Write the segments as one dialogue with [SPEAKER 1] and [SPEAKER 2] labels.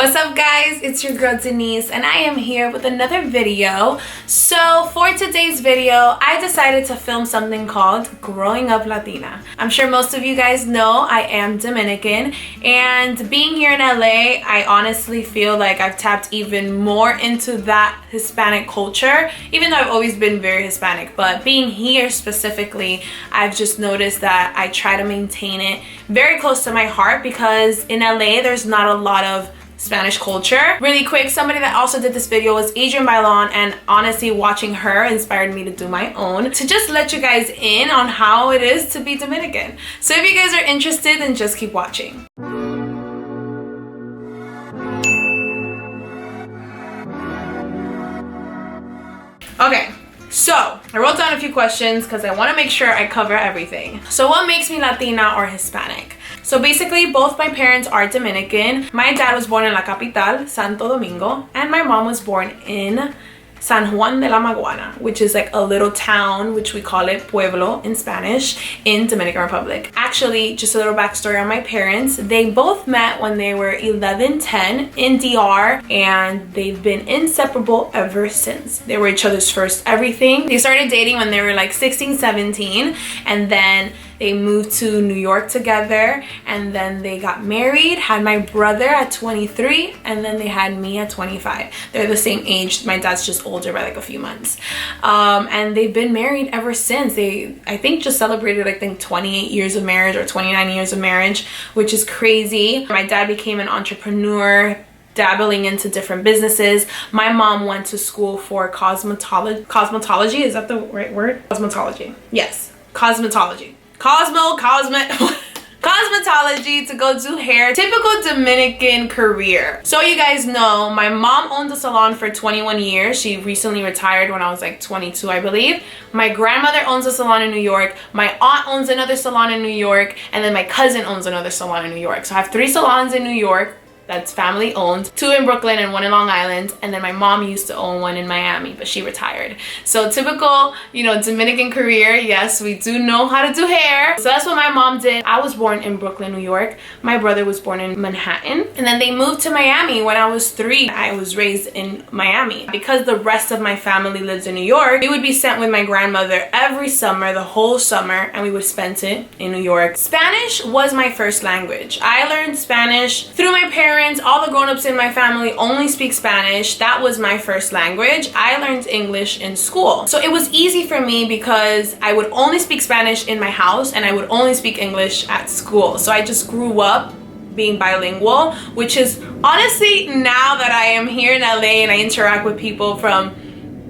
[SPEAKER 1] What's up guys, it's your girl Denise and I am here with another video. So for today's video, I decided to film something called Growing Up Latina. I'm sure most of you guys know I am Dominican, and being here in LA, I honestly feel like I've tapped even more into that Hispanic culture, even though I've always been very Hispanic, but being here specifically, I've just noticed that I try to maintain it very close to my heart because in LA, there's not a lot of Spanish culture. Really quick, somebody that also did this video was Adrienne Bailon, and honestly watching her inspired me to do my own, to just let you guys in on how it is to be Dominican. So if you guys are interested, then just keep watching. Okay, so I wrote down a few questions because I want to make sure I cover everything. So what makes me Latina or Hispanic? So basically, both my parents are Dominican. My dad was born in La Capital, Santo Domingo, and my mom was born in San Juan de la Maguana, which is like a little town, which we call it Pueblo in Spanish, in Dominican Republic. Actually, just a little backstory on my parents. They both met when they were 11, 10 in DR, and they've been inseparable ever since. They were each other's first everything. They started dating when they were like 16, 17, and then they moved to New York together, and then they got married, had my brother at 23, and then they had me at 25. They're the same age. My dad's just older by like a few months. And they've been married ever since. They, I think, just celebrated, I think, 28 years of marriage or 29 years of marriage, which is crazy. My dad became an entrepreneur, dabbling into different businesses. My mom went to school for cosmetology. Is that the right word? Cosmetology. Yes, cosmetology. Cosmetology to go do hair. Typical Dominican career. So you guys know, my mom owned a salon for 21 years. She recently retired when I was like 22, I believe. My grandmother owns a salon in New York. My aunt owns another salon in New York. And then my cousin owns another salon in New York. So I have 3 salons in New York that's family owned, 2 in Brooklyn and 1 in Long Island, and then my mom used to own 1 in Miami, but she retired. So typical, you know, Dominican career. Yes, we do know how to do hair. So that's what my mom did. I was born in Brooklyn, New York. My brother was born in Manhattan, and then they moved to Miami when I was 3. I was raised in Miami. Because the rest of my family lives in New York, we would be sent with my grandmother every summer, the whole summer, and we would spend it in New York. Spanish was my first language. I learned Spanish through my parents. All the grown-ups in my family only speak Spanish. That was my first language. I learned English in school. So it was easy for me because I would only speak Spanish in my house and I would only speak English at school. So I just grew up being bilingual, which is honestly, now that I am here in LA and I interact with people from,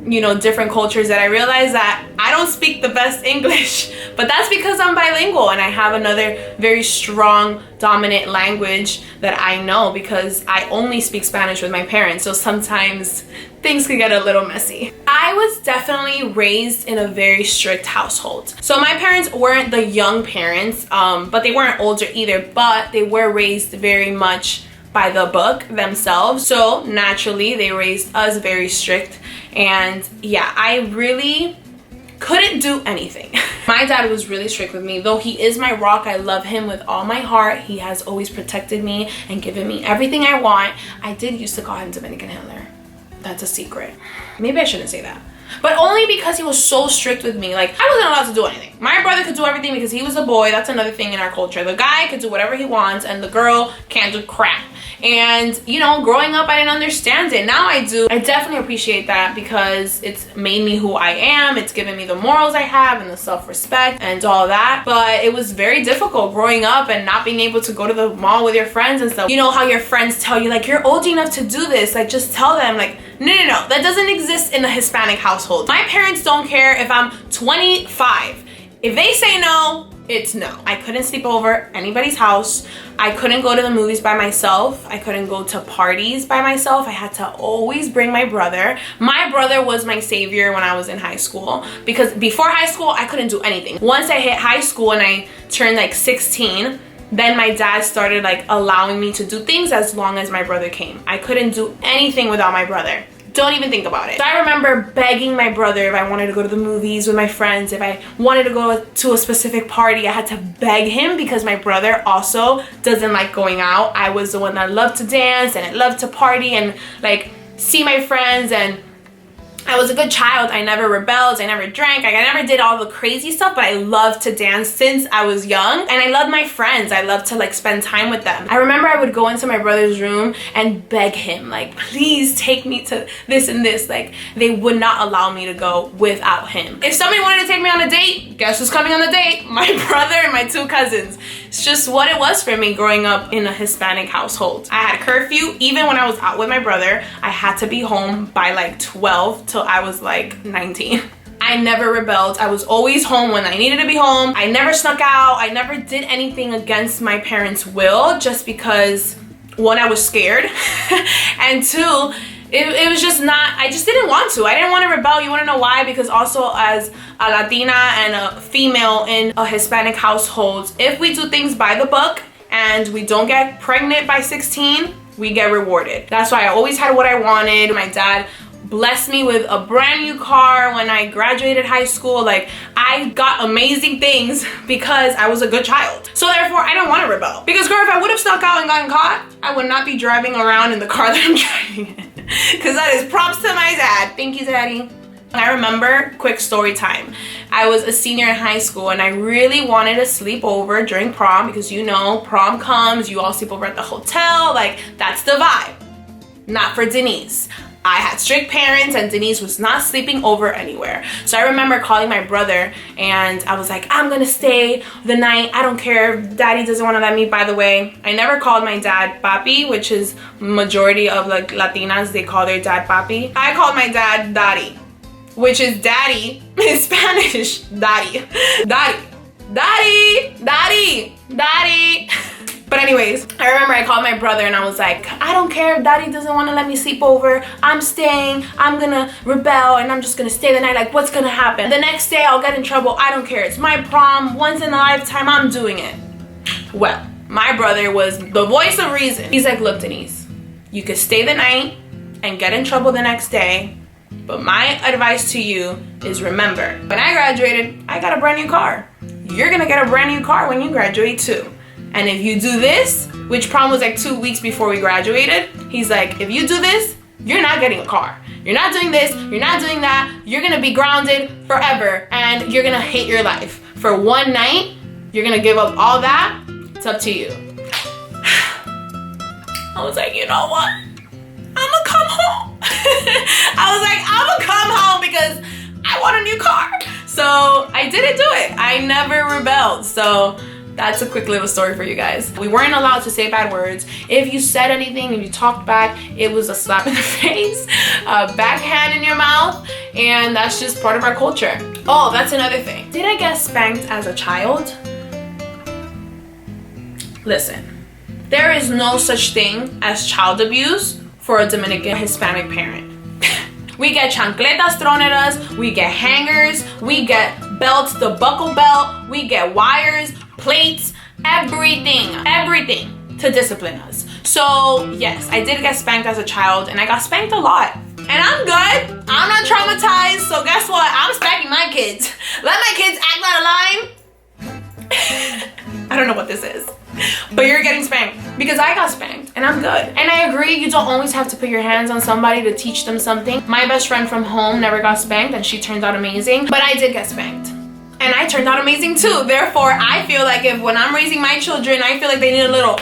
[SPEAKER 1] you know, different cultures, that I realize that I don't speak the best English, but that's because I'm bilingual and I have another very strong dominant language that I know because I only speak Spanish with my parents. So sometimes things could get a little messy. I was definitely raised in a very strict household. So my parents weren't the young parents, but they weren't older either, but they were raised very much by the book themselves. So naturally they raised us very strict. And yeah, I really couldn't do anything. My dad was really strict with me. Though he is my rock, I love him with all my heart. He has always protected me and given me everything I want. I did used to call him Dominican Hitler. That's a secret. Maybe I shouldn't say that. But only because he was so strict with me. Like, I wasn't allowed to do anything. My brother could do everything because he was a boy. That's another thing in our culture. The guy could do whatever he wants and the girl can't do crap. And, you know, growing up, I didn't understand it. Now I do. I definitely appreciate that because it's made me who I am. It's given me the morals I have and the self-respect and all that. But it was very difficult growing up and not being able to go to the mall with your friends and stuff. You know how your friends tell you, like, you're old enough to do this. Like, just tell them, like, no, that doesn't exist in a Hispanic household. My parents don't care if I'm 25. If they say no, it's no. I couldn't sleep over anybody's house. I couldn't go to the movies by myself. I couldn't go to parties by myself. I had to always bring my brother. My brother was my savior when I was in high school because before high school, I couldn't do anything. Once I hit high school and I turned like 16, then my dad started like allowing me to do things as long as my brother came. I couldn't do anything without my brother. Don't even think about it. So I remember begging my brother if I wanted to go to the movies with my friends, if I wanted to go to a specific party, I had to beg him because my brother also doesn't like going out. I was the one that loved to dance and I loved to party and like see my friends, and I was a good child. I never rebelled, I never drank, I never did all the crazy stuff, but I loved to dance since I was young, and I loved my friends. I loved to like spend time with them. I remember I would go into my brother's room and beg him, like, please take me to this and this. Like, they would not allow me to go without him. If somebody wanted to take me on a date, guess who's coming on the date? My brother and my 2 cousins. It's just what it was for me growing up in a Hispanic household. I had curfew. Even when I was out with my brother, I had to be home by like 12 till I was like 19. I never rebelled. I was always home when I needed to be home. I never snuck out. I never did anything against my parents' will just because, 1, I was scared, and 2, it was just not, I just didn't want to. I didn't want to rebel. You want to know why? Because also as a Latina and a female in a Hispanic household, if we do things by the book and we don't get pregnant by 16, we get rewarded. That's why I always had what I wanted. My dad blessed me with a brand new car when I graduated high school. Like, I got amazing things because I was a good child. So therefore, I don't want to rebel. Because girl, if I would have snuck out and gotten caught, I would not be driving around in the car that I'm driving in. Because that is props to my dad. Thank you, Daddy. I remember, quick story time. I was a senior in high school and I really wanted to sleep over during prom because, you know, prom comes, you all sleep over at the hotel. Like, that's the vibe. Not for Denise. I had strict parents and Denise was not sleeping over anywhere. So I remember calling my brother and I was like, I'm gonna stay the night. I don't care if Daddy doesn't want to let me. By the way, I never called my dad papi, which is majority of like Latinas, they call their dad papi. I called my dad daddy, which is daddy in Spanish. Daddy. Daddy. Daddy. Daddy. Daddy. But anyways, I remember I called my brother and I was like, I don't care if Daddy doesn't want to let me sleep over. I'm staying. I'm gonna rebel and I'm just gonna stay the night. Like, what's gonna happen? The next day I'll get in trouble. I don't care. It's my prom. Once in a lifetime, I'm doing it. Well, my brother was the voice of reason. He's like, look, Denise, you could stay the night and get in trouble the next day. But my advice to you is, remember, when I graduated, I got a brand new car. You're gonna get a brand new car when you graduate too. And if you do this, which prom was like 2 weeks before we graduated, he's like, if you do this, you're not getting a car. You're not doing this, you're not doing that. You're gonna be grounded forever and you're gonna hate your life. For one night, you're gonna give up all that. It's up to you. I was like, you know what? I'ma come home. I was like, I'ma come home because I want a new car. So I didn't do it. I never rebelled. So that's a quick little story for you guys. We weren't allowed to say bad words. If you said anything, if you talked back, it was a slap in the face, a backhand in your mouth, and that's just part of our culture. Oh, that's another thing. Did I get spanked as a child? Listen, there is no such thing as child abuse for a Dominican Hispanic parent. We get chancletas thrown at us, we get hangers, we get belts, the buckle belt, we get wires, plates, everything to discipline us. So yes, I did get spanked as a child and I got spanked a lot. And I'm good. I'm not traumatized. So guess what? I'm spanking my kids. Let my kids act out of line. I don't know what this is. But you're getting spanked because I got spanked and I'm good. And I agree, you don't always have to put your hands on somebody to teach them something. My best friend from home never got spanked and she turned out amazing, but I did get spanked. And I turned out amazing too. Therefore, I feel like if when I'm raising my children, I feel like they need a little,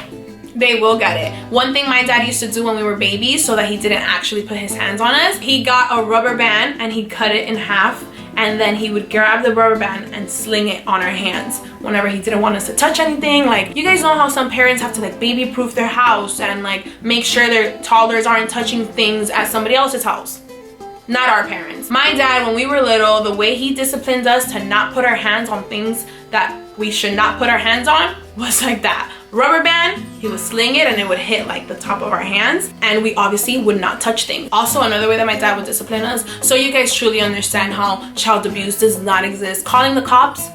[SPEAKER 1] they will get it. One thing my dad used to do when we were babies so that he didn't actually put his hands on us, he got a rubber band and he'd cut it in half and then he would grab the rubber band and sling it on our hands whenever he didn't want us to touch anything. Like, you guys know how some parents have to like baby proof their house and like make sure their toddlers aren't touching things at somebody else's house. Not our parents. My dad, when we were little, the way he disciplined us to not put our hands on things that we should not put our hands on was like that. Rubber band, he would sling it and it would hit like the top of our hands and we obviously would not touch things. Also, another way that my dad would discipline us, so you guys truly understand how child abuse does not exist. Calling the cops,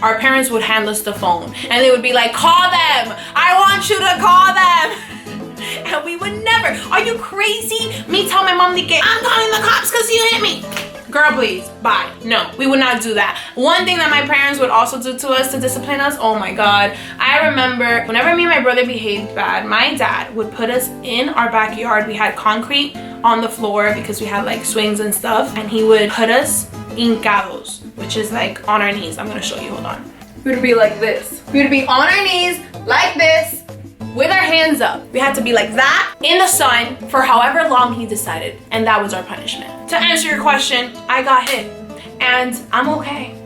[SPEAKER 1] our parents would hand us the phone and they would be like, call them, I want you to call them. And we would never. Are you crazy? Me tell my mom, I'm calling the cops because you hit me. Girl, please, bye. No, we would not do that. One thing that my parents would also do to us to discipline us, oh my God. I remember whenever me and my brother behaved bad, my dad would put us in our backyard. We had concrete on the floor because we had like swings and stuff. And he would put us hincados, which is like on our knees. I'm gonna show you, hold on. We would be like this. We would be on our knees like this with our hands up. We had to be like that in the sun for however long he decided. And that was our punishment. To answer your question, I got hit and I'm okay.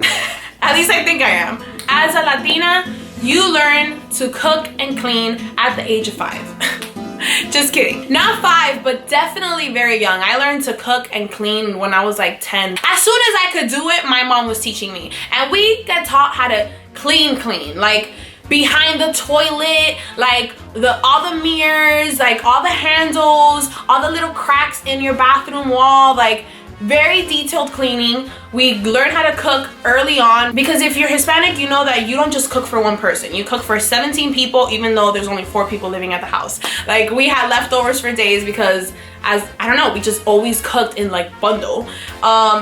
[SPEAKER 1] At least I think I am. As a Latina, you learn to cook and clean at the age of 5. Just kidding. Not 5, but definitely very young. I learned to cook and clean when I was like 10. As soon as I could do it, my mom was teaching me. And we got taught how to clean, like behind the toilet, like all the mirrors, like all the handles, all the little cracks in your bathroom wall, like very detailed cleaning. We learn how to cook early on because if you're Hispanic, you know that you don't just cook for one person. You cook for 17 people, even though there's only 4 people living at the house. Like we had leftovers for days because I don't know, we just always cooked in like bundle.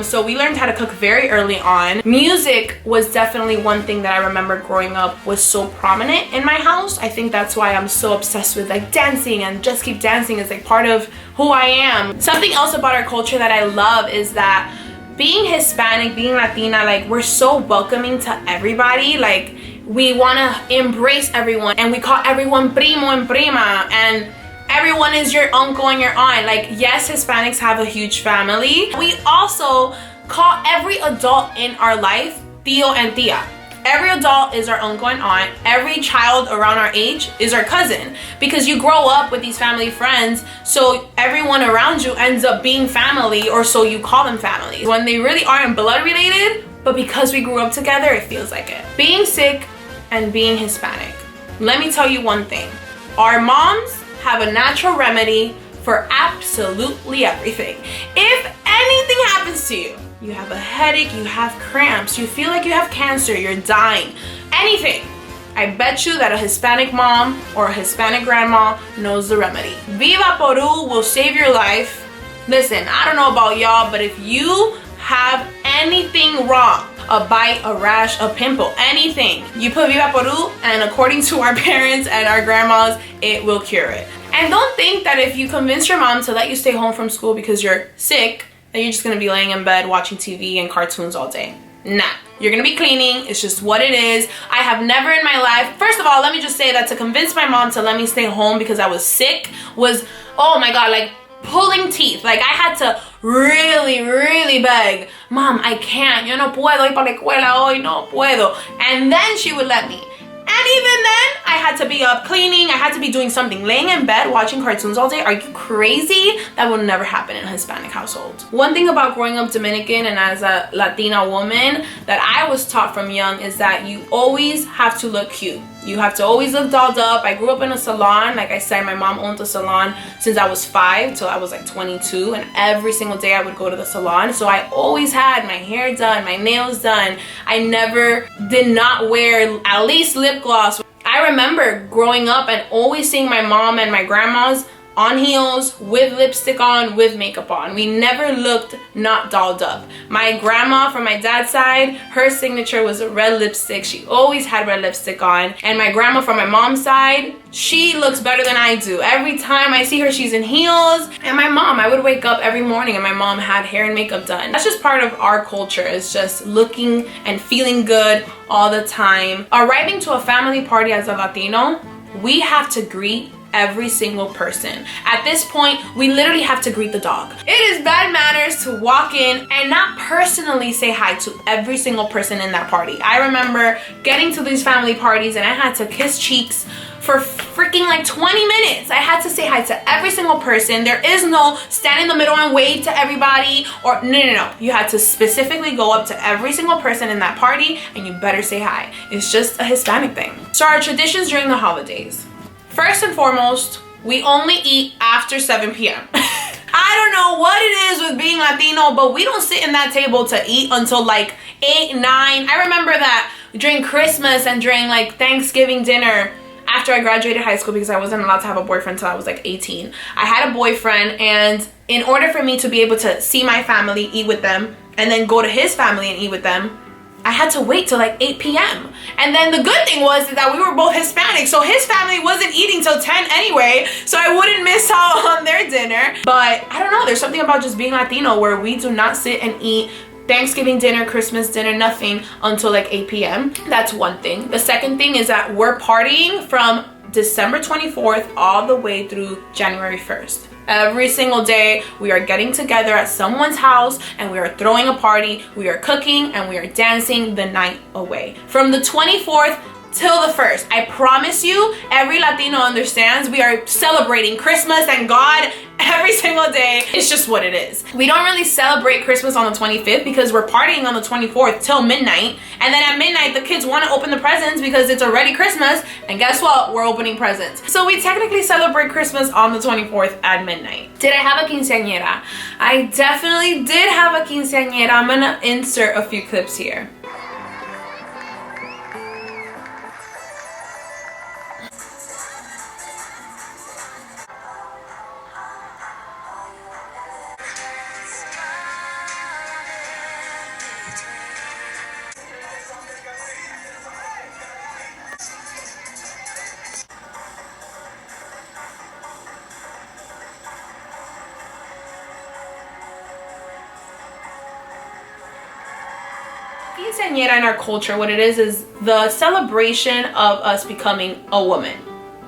[SPEAKER 1] So we learned how to cook very early on. Music was definitely one thing that I remember growing up was so prominent in my house. I think that's why I'm so obsessed with like dancing and Just Keep Dancing is like part of who I am. Something else about our culture that I love is that being Hispanic, being Latina, like we're so welcoming to everybody. Like we wanna embrace everyone and we call everyone primo and prima and everyone is your uncle and your aunt. Like, yes, Hispanics have a huge family. We also call every adult in our life tío and tía. Every adult is our uncle and aunt. Every child around our age is our cousin because you grow up with these family friends, so everyone around you ends up being family, or so you call them family. When they really aren't blood related, but because we grew up together, it feels like it. Being sick and being Hispanic. Let me tell you one thing. Our moms have a natural remedy for absolutely everything. If anything happens to you, you have a headache, you have cramps, you feel like you have cancer, you're dying, anything, I bet you that a Hispanic mom or a Hispanic grandma knows the remedy. Viva Peru will save your life. Listen, I don't know about y'all, but if you have anything wrong, a bite, a rash, a pimple, anything, you put Viva Peru, and according to our parents and our grandmas, it will cure it. And don't think that if you convince your mom to let you stay home from school because you're sick, that you're just gonna be laying in bed watching TV and cartoons all day. Nah, you're gonna be cleaning. It's just what it is. I have never in my life, first of all, let me just say that to convince my mom to let me stay home because I was sick was, oh my God, like pulling teeth. Like I had to really beg, Mom, I can't, yo no puedo ir para la escuela hoy, no puedo. And then she would let me. And even then, I had to be up cleaning, I had to be doing something. Laying in bed watching cartoons all day, are you crazy? That will never happen in a Hispanic household. One thing about growing up Dominican and as a Latina woman that I was taught from young is that you always have to look cute. You have to always look dolled up. I grew up in a salon. Like I said, my mom owned a salon since I was 5 till I was like 22. And every single day I would go to the salon. So I always had my hair done, my nails done. I never did not wear at least lip gloss. I remember growing up and always seeing my mom and my grandmas on heels, with lipstick on, with makeup on. We never looked not dolled up. My grandma from my dad's side, her signature was a red lipstick. She always had red lipstick on. And my grandma from my mom's side, she looks better than I do. Every time I see her, she's in heels. And my mom, I would wake up every morning and my mom had hair and makeup done. That's just part of our culture. It's just looking and feeling good all the time. Arriving to a family party as a Latino, we have to greet every single person. At this point, we literally have to greet the dog. It is bad manners to walk in and not personally say hi to every single person in that party. I remember getting to these family parties and I had to kiss cheeks for freaking like 20 minutes. I had to say hi to every single person. There is no stand in the middle and wave to everybody or no. You had to specifically go up to every single person in that party and you better say hi. It's just a Hispanic thing. So our traditions during the holidays. First and foremost, we only eat after 7 p.m. I don't know what it is with being Latino, but we don't sit in that table to eat until like 8, 9. I remember that during Christmas and during like Thanksgiving dinner, after I graduated high school, because I wasn't allowed to have a boyfriend until I was like 18. I had a boyfriend, and in order for me to be able to see my family, eat with them, and then go to his family and eat with them, I had to wait till like 8 p.m. And then the good thing was that we were both Hispanic, so his family wasn't eating till 10 anyway, so I wouldn't miss out on their dinner. But I don't know, there's something about just being Latino where we do not sit and eat Thanksgiving dinner, Christmas dinner, nothing until like 8 p.m. That's one thing. The second thing is that we're partying from December 24th all the way through January 1st. Every single day we are getting together at someone's house and we are throwing a party, we are cooking, and we are dancing the night away. From the 24th till the 1st, I promise you, every Latino understands we are celebrating Christmas and God every single day. It's just what it is. We don't really celebrate Christmas on the 25th because we're partying on the 24th till midnight, and then at midnight the kids want to open the presents because it's already Christmas, and guess what? We're opening presents. So we technically celebrate Christmas on the 24th at midnight. Did I have a quinceañera? I definitely did have a quinceañera. I'm gonna insert a few clips here. Quinceañera in our culture, what it is the celebration of us becoming a woman.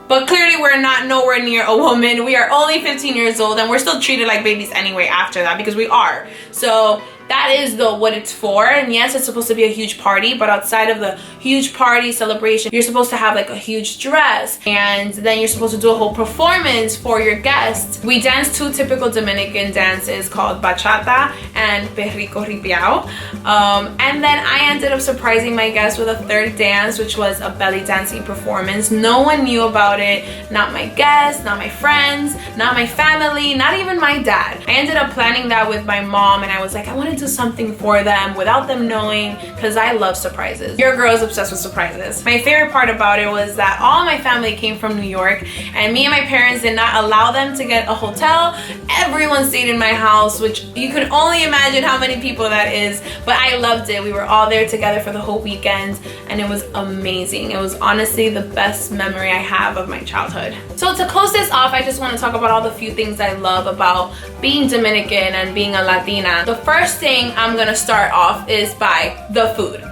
[SPEAKER 1] But clearly we're not nowhere near a woman. We are only 15 years old and we're still treated like babies anyway after that, because we are. So that is what it's for. And yes, it's supposed to be a huge party, but outside of the huge party celebration, you're supposed to have like a huge dress, and then you're supposed to do a whole performance for your guests. We dance two typical Dominican dances called bachata and perrico ripiao. And then I ended up surprising my guests with a third dance, which was a belly dancing performance. No one knew about it, not my guests, not my friends, not my family, not even my dad. I ended up planning that with my mom, and I was like, I want to do something for them without them knowing, because I love surprises. Your girl is obsessed with surprises. My favorite part about it was that all my family came from New York, and me and my parents did not allow them to get a hotel. Everyone stayed in my house, which you can only imagine how many people that is, but I loved it. We were all there together for the whole weekend, and it was amazing. It was honestly the best memory I have of my childhood. So to close this off, I just want to talk about all the few things I love about being Dominican and being a Latina. The first thing I'm gonna start off is by the food.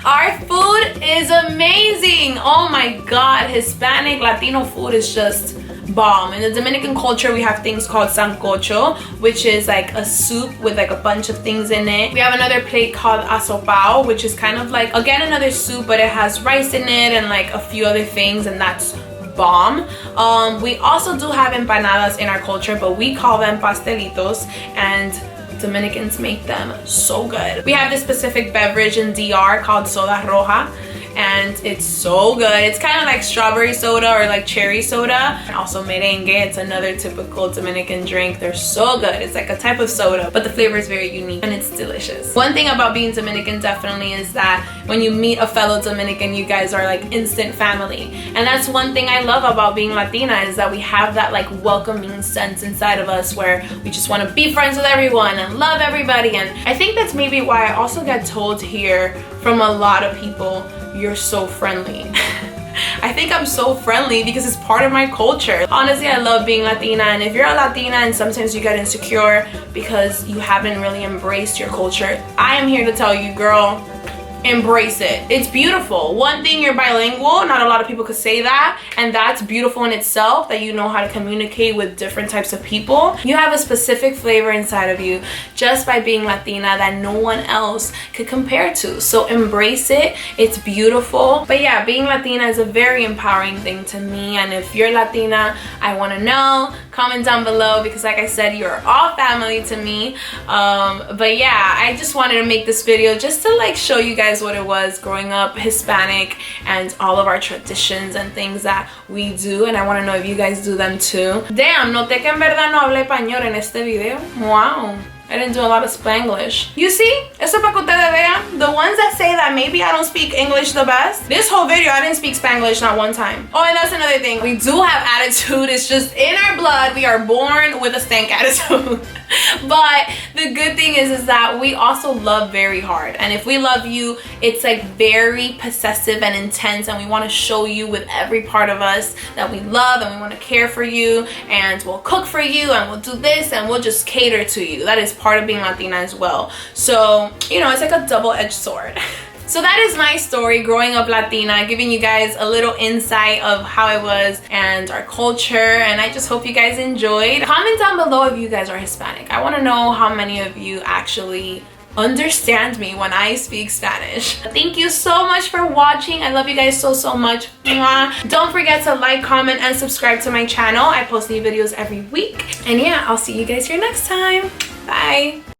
[SPEAKER 1] Our food is amazing. Oh my God, Hispanic, Latino food is just bomb. In the Dominican culture, we have things called sancocho, which is like a soup with like a bunch of things in it. We have another plate called asopao, which is kind of like, again, another soup, but it has rice in it and like a few other things, and that's bomb. We also do have empanadas in our culture, but we call them pastelitos, and Dominicans make them so good. We have this specific beverage in DR called soda roja, and it's so good. It's kind of like strawberry soda or like cherry soda. And also merengue, it's another typical Dominican drink. They're so good. It's like a type of soda, but the flavor is very unique and it's delicious. One thing about being Dominican definitely is that when you meet a fellow Dominican, you guys are like instant family. And that's one thing I love about being Latina, is that we have that like welcoming sense inside of us where we just want to be friends with everyone and love everybody. And I think that's maybe why I also get told here from a lot of people, you're so friendly. I think I'm so friendly because it's part of my culture. Honestly, I love being Latina, and if you're a Latina and sometimes you get insecure because you haven't really embraced your culture, I am here to tell you, girl, embrace it. It's beautiful. One thing, you're bilingual. Not a lot of people could say that, and that's beautiful in itself, that you know how to communicate with different types of people. You have a specific flavor inside of you just by being Latina that no one else could compare to. So embrace it. It's beautiful. But yeah, being Latina is a very empowering thing to me, and if you're Latina, I want to know. Comment down below, because like I said, you're all family to me. But yeah, I just wanted to make this video just to like show you guys what it was growing up Hispanic and all of our traditions and things that we do, and I want to know if you guys do them too. Damn, noté que en verdad no hablé español en este video. Wow. I didn't do a lot of Spanglish. You see? Eso para que ustedes vean. The ones that say that maybe I don't speak English the best, this whole video I didn't speak Spanglish not one time. Oh, and that's another thing. We do have attitude. It's just in our blood. We are born with a stank attitude. But the good thing is that we also love very hard. And if we love you, it's like very possessive and intense, and we want to show you with every part of us that we love, and we want to care for you, and we'll cook for you, and we'll do this, and we'll just cater to you. That is part of being Latina as well. So, you know, it's like a double-edged sword. So that is my story growing up Latina, giving you guys a little insight of how I was and our culture, and I just hope you guys enjoyed. Comment down below if you guys are Hispanic. I want to know how many of you actually understand me when I speak Spanish. Thank you so much for watching. I love you guys so much. Mwah. Don't forget to like, comment, and subscribe to my channel. I post new videos every week. And yeah, I'll see you guys here next time. Bye.